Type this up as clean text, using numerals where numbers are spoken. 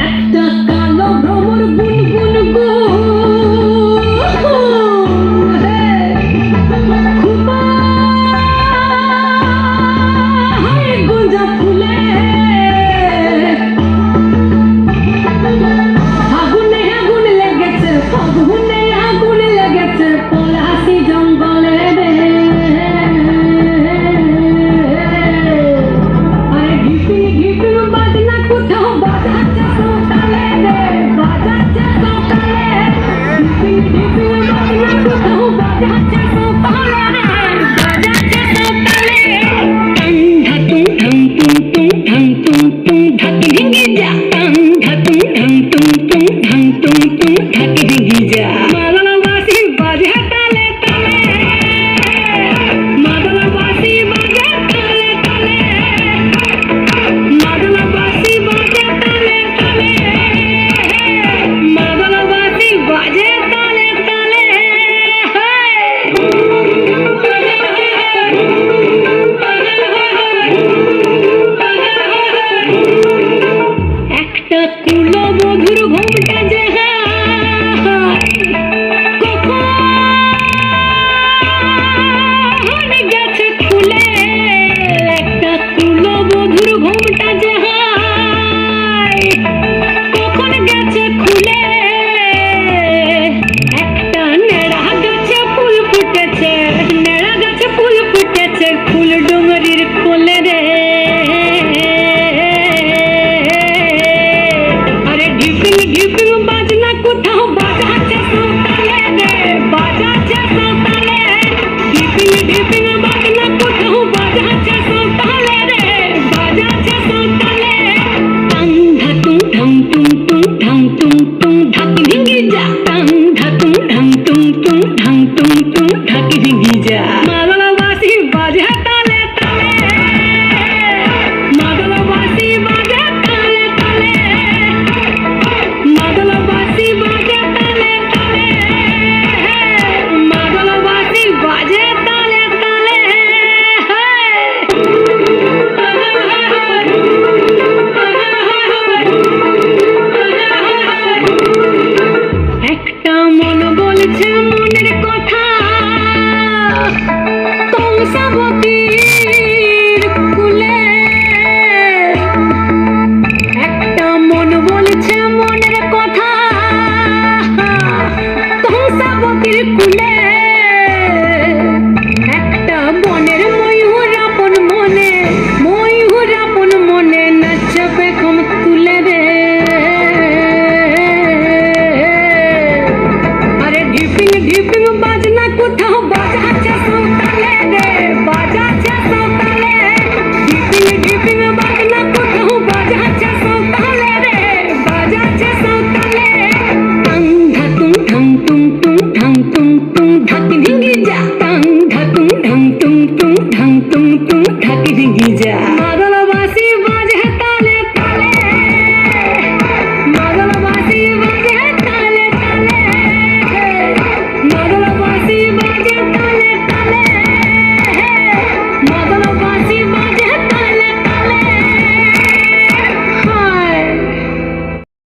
একটা কালো ভ্রমর গুনগুন গো খুবা গোঁজা ফুলে আগুনে আগুন লেগেছে ফাগুনে আগুন লেগেছে পলাশি জঙ্গলে রে আরে ঘিপিন ঘিপিন বাজনা কোথাও বাজাচ্ছে সকালে রে বাজাচ্ছে সকালে ঘিপিন ঘিপিন বাজনা কোথাও বাজাচ্ছে সকালে রে বাজাচ্ছে সকালে টাং ঢাকুং ঢাং টুং টুং ঢাকি ভেঙে যা টাং ঢাকুং ঢাং টুং টুং ঢাং টুং টুং ঢাকি ভেঙে যা মাদলা বাঁশি বাজে তালে তালে মাদলা বাঁশি বাজে তালে তালে মাদলা বাঁশি বাজে তালে তালে মাদলা বাঁশি বাজে তালে তালে একটা কুলো মধুর ঘুমটা যে কখন গেছে খুলে একটা কুলো মধুর ঘুম